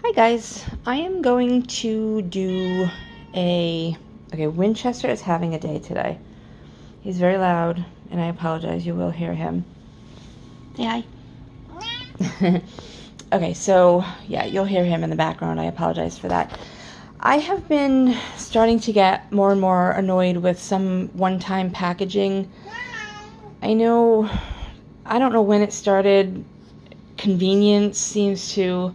Hi guys, I am going to do okay, Winchester is having a day today. He's very loud, and I apologize, you will hear him. Say hi. Okay, so yeah, you'll hear him in the background. I apologize for that. I have been starting to get more and more annoyed with some one-time packaging. I don't know when it started. Convenience seems to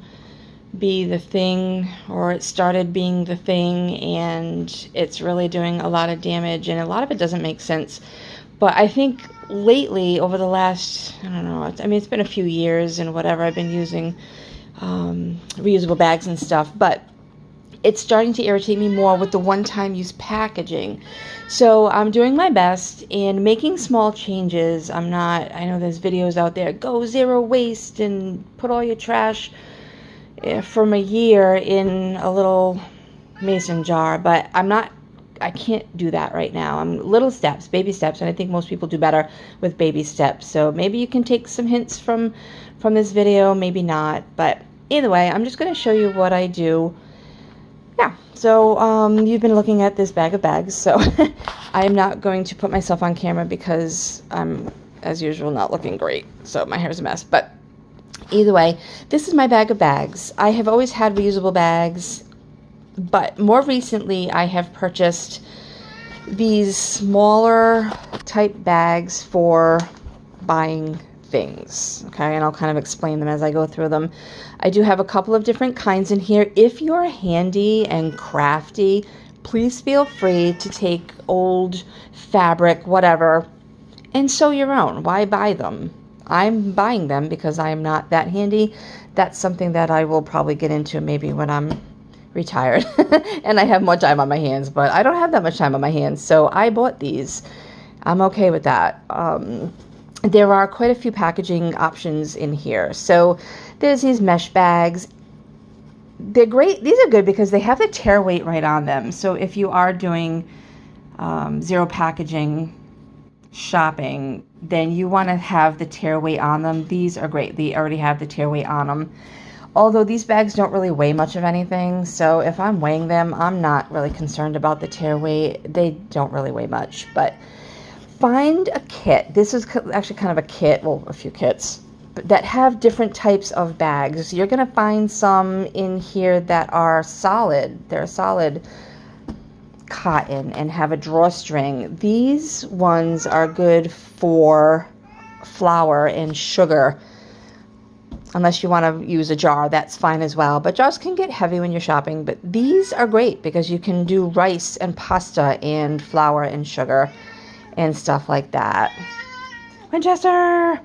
be the thing, or it started being the thing, and it's really doing a lot of damage, and a lot of it doesn't make sense. But I think lately, over the last, I don't know, it's been a few years and whatever, I've been using reusable bags and stuff, but it's starting to irritate me more with the one-time use packaging. So I'm doing my best and making small changes. I know there's videos out there, go zero waste and put all your trash from a year in a little mason jar, but I can't do that right now. I'm little steps, baby steps, and I think most people do better with baby steps. So maybe you can take some hints from this video, maybe not, but either way, I'm just going to show you what I do. Yeah, so you've been looking at this bag of bags, so I am not going to put myself on camera because I'm, as usual, not looking great, so my hair's a mess, but either way, this is my bag of bags. I have always had reusable bags, but more recently I have purchased these smaller type bags for buying things, okay? And I'll kind of explain them as I go through them. I do have a couple of different kinds in here. If you're handy and crafty, please feel free to take old fabric, whatever, and sew your own. Why buy them? I'm buying them because I am not that handy. That's something that I will probably get into maybe when I'm retired and I have more time on my hands, but I don't have that much time on my hands, so I bought these. I'm okay with that. There are quite a few packaging options in here. So there's these mesh bags. They're great. These are good because they have the tear weight right on them. So if you are doing zero packaging shopping, then you want to have the tear weight on them. These are great. They already have the tear weight on them. Although these bags don't really weigh much of anything, so if I'm weighing them, I'm not really concerned about the tear weight. They don't really weigh much, but find a kit. This is actually kind of a kit, well, a few kits, that have different types of bags. You're going to find some in here that are solid. They're solid cotton and have a drawstring. These ones are good for flour and sugar. Unless you want to use a jar, that's fine as well. But jars can get heavy when you're shopping. But these are great because you can do rice and pasta and flour and sugar and stuff like that. Winchester!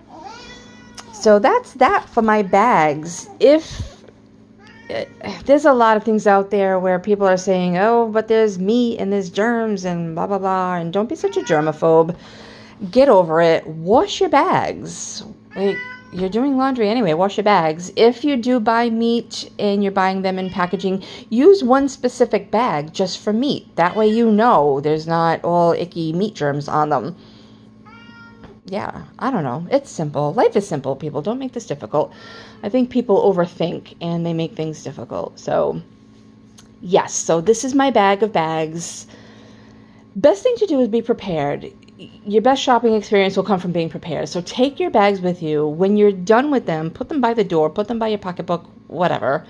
So that's that for my bags. There's a lot of things out there where people are saying, oh, but there's meat and there's germs and blah, blah, blah. And don't be such a germaphobe. Get over it. Wash your bags. Like, you're doing laundry anyway. Wash your bags. If you do buy meat and you're buying them in packaging, use one specific bag just for meat. That way you know there's not all icky meat germs on them. Yeah, I don't know. It's simple. Life is simple, people. Don't make this difficult. I think people overthink and they make things difficult. So, yes. So this is my bag of bags. Best thing to do is be prepared. Your best shopping experience will come from being prepared. So take your bags with you. When you're done with them, put them by the door, put them by your pocketbook, whatever.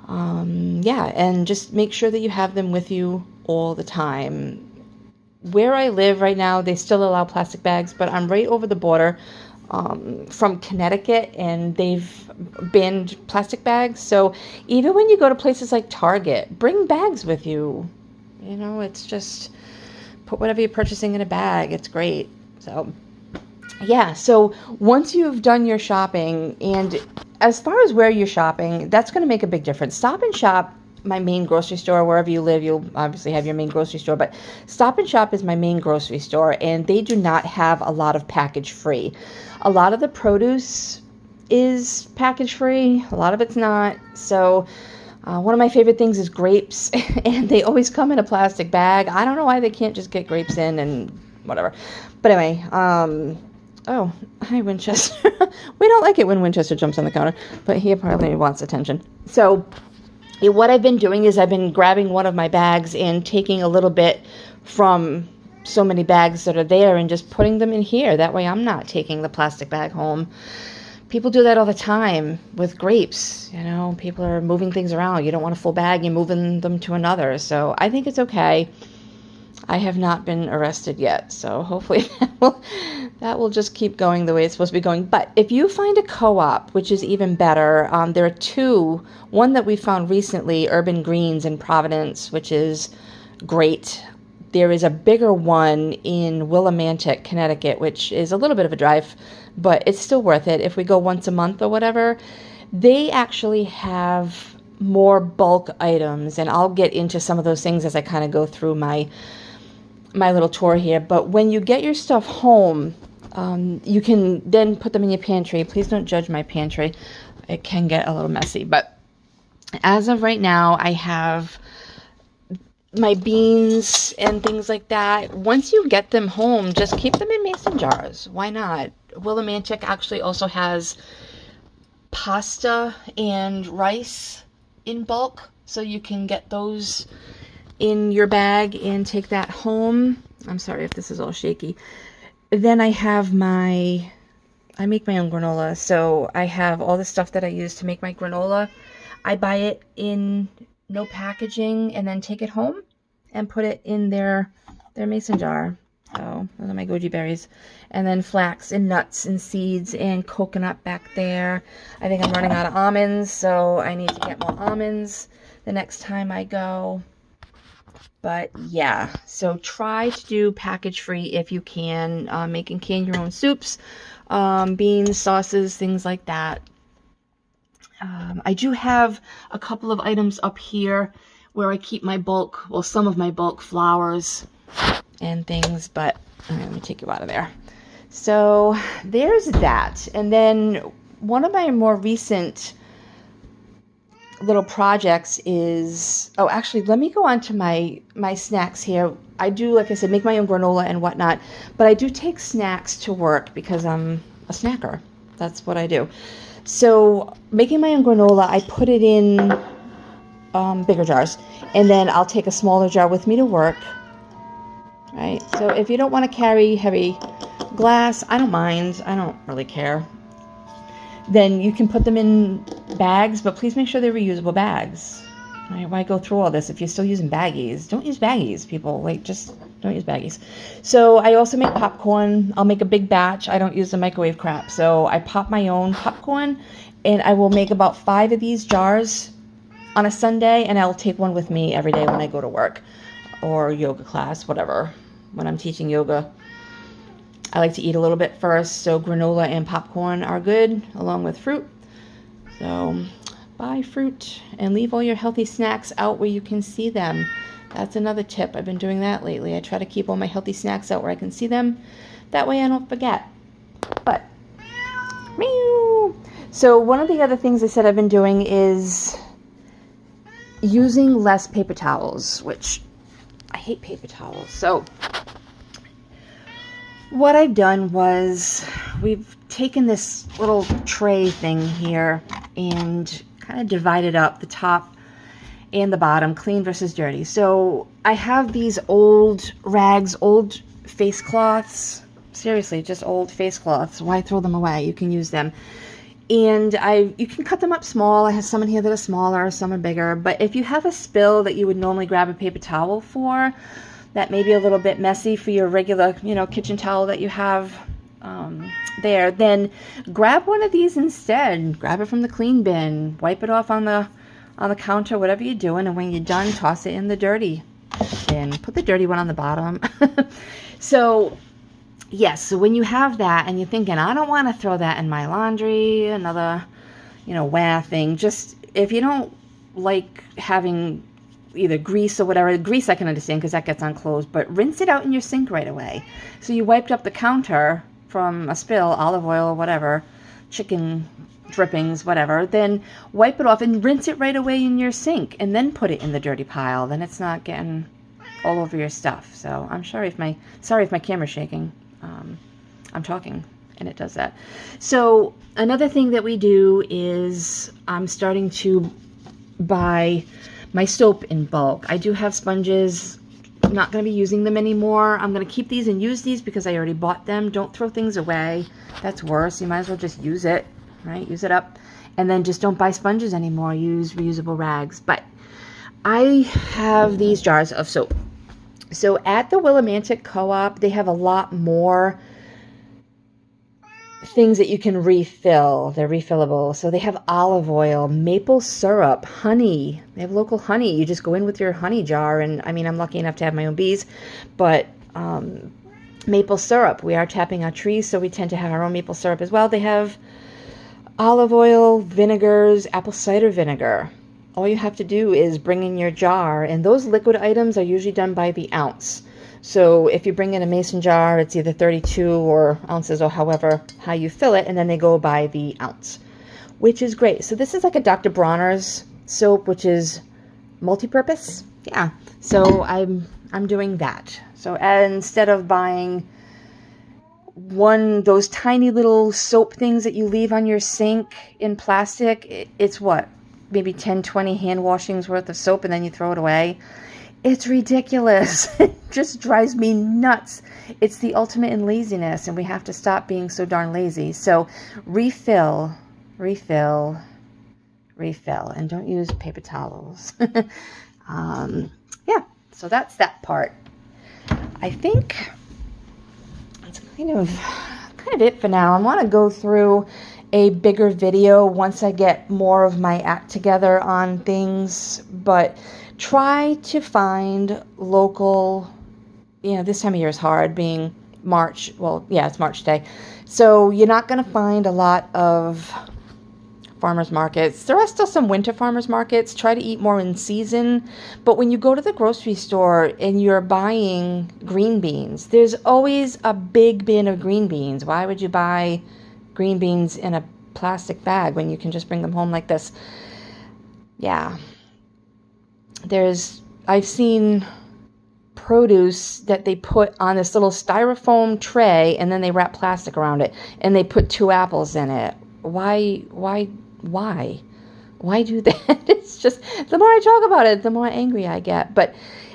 Yeah, and just make sure that you have them with you all the time. Where I live right now, they still allow plastic bags, but I'm right over the border from Connecticut, and they've banned plastic bags. So even when you go to places like Target, bring bags with you. You know, it's just put whatever you're purchasing in a bag. It's great. So yeah, so once you've done your shopping, and as far as where you're shopping, that's going to make a big difference. Stop and Shop, my main grocery store. Wherever you live, you'll obviously have your main grocery store, but Stop and Shop is my main grocery store, and they do not have a lot of package free. A lot of the produce is package free, a lot of it's not. So one of my favorite things is grapes, and they always come in a plastic bag. I don't know why they can't just get grapes in and whatever. But anyway, oh, hi, Winchester. We don't like it when Winchester jumps on the counter, but he apparently wants attention. So what I've been doing is I've been grabbing one of my bags and taking a little bit from so many bags that are there and just putting them in here. That way I'm not taking the plastic bag home. People do that all the time with grapes. You know, people are moving things around. You don't want a full bag, you're moving them to another. So I think it's okay. I have not been arrested yet, so hopefully that will just keep going the way it's supposed to be going. But if you find a co-op, which is even better, there are two. One that we found recently, Urban Greens in Providence, which is great. There is a bigger one in Willimantic, Connecticut, which is a little bit of a drive, but it's still worth it if we go once a month or whatever. They actually have more bulk items, and I'll get into some of those things as I kind of go through my little tour here. But when you get your stuff home, you can then put them in your pantry. Please don't judge my pantry. It can get a little messy. But as of right now, I have my beans and things like that. Once you get them home, just keep them in mason jars. Why not? Willimantic actually also has pasta and rice in bulk, so you can get those in your bag and take that home. I'm sorry if this is all shaky. Then I have I make my own granola, so I have all the stuff that I use to make my granola. I buy it in no packaging and then take it home and put it in their mason jar. So those are my goji berries. And then flax and nuts and seeds and coconut back there. I think I'm running out of almonds, so I need to get more almonds the next time I go. But yeah, so try to do package free if you can. Make and can your own soups, beans, sauces, things like that. I do have a couple of items up here where I keep my bulk, well, some of my bulk flours and things, but let me take you out of there. So there's that. And then one of my more recent little projects is, oh, actually, let me go on to my snacks here. I do, like I said, make my own granola and whatnot, but I do take snacks to work because I'm a snacker. That's what I do. So making my own granola, I put it in bigger jars, and then I'll take a smaller jar with me to work. Right? So if you don't want to carry heavy glass, I don't mind. I don't really care. Then you can put them in bags, but please make sure they're reusable bags. Right? Why go through all this if you're still using baggies? Don't use baggies, people. Like, just don't use baggies. So I also make popcorn. I'll make a big batch. I don't use the microwave crap. So I pop my own popcorn, and I will make about 5 of these jars on a Sunday, and I'll take one with me every day when I go to work or yoga class, whatever. When I'm teaching yoga, I like to eat a little bit first, so granola and popcorn are good, along with fruit. So buy fruit and leave all your healthy snacks out where you can see them. That's another tip. I've been doing that lately. I try to keep all my healthy snacks out where I can see them. That way I don't forget. But, meow. So one of the other things I said I've been doing is using less paper towels, which I hate paper towels. So what I've done was we've taken this little tray thing here and kind of divided up the top and the bottom, clean versus dirty. So I have these old rags, old face cloths. Seriously, just old face cloths. Why throw them away? You can use them. And you can cut them up small. I have some in here that are smaller, some are bigger. But if you have a spill that you would normally grab a paper towel for, that may be a little bit messy for your regular, kitchen towel that you have there, then grab one of these instead. Grab it from the clean bin. Wipe it off on the counter, whatever you're doing, and when you're done, toss it in the dirty bin. Put the dirty one on the bottom. So yes, so when you have that and you're thinking, I don't want to throw that in my laundry, another, wah thing, just if you don't like having either grease or whatever, grease I can understand because that gets on clothes, but rinse it out in your sink right away. So you wiped up the counter from a spill, olive oil or whatever, chicken drippings, whatever, then wipe it off and rinse it right away in your sink and then put it in the dirty pile. Then it's not getting all over your stuff. So I'm sorry if my camera's shaking. I'm talking and it does that. So another thing that we do is I'm starting to buy my soap in bulk. I do have sponges. I'm not going to be using them anymore. I'm going to keep these and use these because I already bought them. Don't throw things away. That's worse. You might as well just use it, right? Use it up. And then just don't buy sponges anymore. Use reusable rags. But I have these jars of soap. So at the Willimantic Co-op, they have a lot more things that you can refill. They're refillable. So they have olive oil, maple syrup, honey. They have local honey. You just go in with your honey jar, and I mean, I'm lucky enough to have my own bees, but maple syrup. We are tapping our trees, so we tend to have our own maple syrup as well. They have olive oil, vinegars, apple cider vinegar. All you have to do is bring in your jar, and those liquid items are usually done by the ounce. So if you bring in a mason jar, it's either 32 or ounces or however how you fill it, and then they go by the ounce, which is great. So this is like a Dr. Bronner's soap, which is multi-purpose. Yeah. So I'm doing that. So instead of buying those tiny little soap things that you leave on your sink in plastic, it's what? Maybe 10, 20 hand washings worth of soap, and then you throw it away. It's ridiculous. It just drives me nuts. It's the ultimate in laziness, and we have to stop being so darn lazy. So refill, refill, refill, and don't use paper towels. Yeah, so that's that part. I think that's kind of it for now. I want to go through a bigger video once I get more of my act together on things, but try to find local, this time of year is hard, being March. Well, yeah, it's March today. So you're not going to find a lot of farmers markets. There are still some winter farmers markets. Try to eat more in season. But when you go to the grocery store and you're buying green beans, there's always a big bin of green beans. Why would you buy green beans in a plastic bag when you can just bring them home like this? Yeah. I've seen produce that they put on this little styrofoam tray, and then they wrap plastic around it, and they put 2 apples in it. Why do that? It's just, the more I talk about it, the more angry I get. But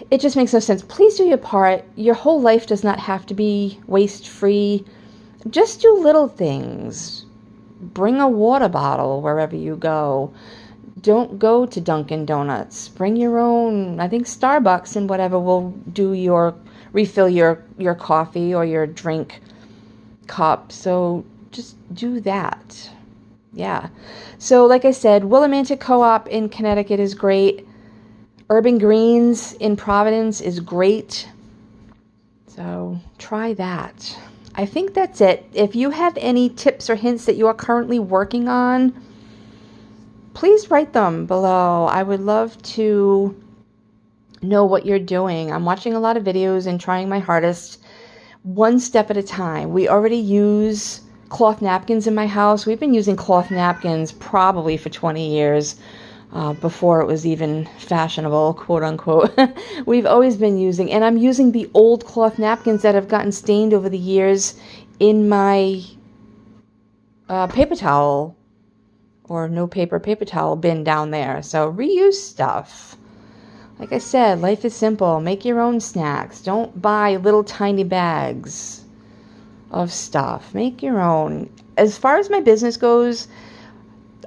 it just makes no sense. Please do your part. Your whole life does not have to be waste-free. Just do little things. Bring a water bottle wherever you go. Don't go to Dunkin' Donuts. Bring your own. I think Starbucks and whatever will refill your coffee or your drink cup. So just do that. Yeah. So like I said, Willimantic Co-op in Connecticut is great. Urban Greens in Providence is great. So try that. I think that's it. If you have any tips or hints that you are currently working on, please write them below. I would love to know what you're doing. I'm watching a lot of videos and trying my hardest, one step at a time. We already use cloth napkins in my house. We've been using cloth napkins probably for 20 years, before it was even fashionable, quote unquote. We've always been using, and I'm using the old cloth napkins that have gotten stained over the years in my paper towel or no paper towel bin down there. So reuse stuff. Like I said, life is simple. Make your own snacks. Don't buy little tiny bags of stuff. Make your own. As far as my business goes,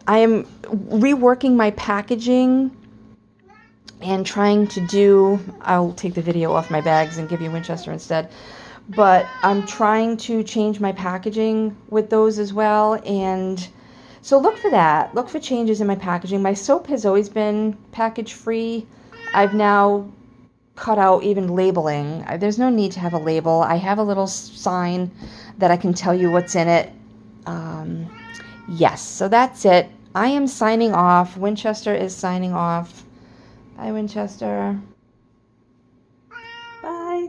I am reworking my packaging and trying to do, I'll take the video off my bags and give you Winchester instead, but I'm trying to change my packaging with those as well. And so look for that. Look for changes in my packaging. My soap has always been package free. I've now cut out even labeling. There's no need to have a label. I have a little sign that I can tell you what's in it. Yes, so that's it. I am signing off. Winchester is signing off. Bye, Winchester. Bye.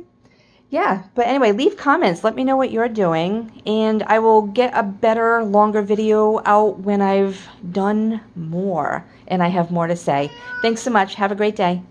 Yeah, but anyway, leave comments. Let me know what you're doing, and I will get a better, longer video out when I've done more and I have more to say. Thanks so much. Have a great day.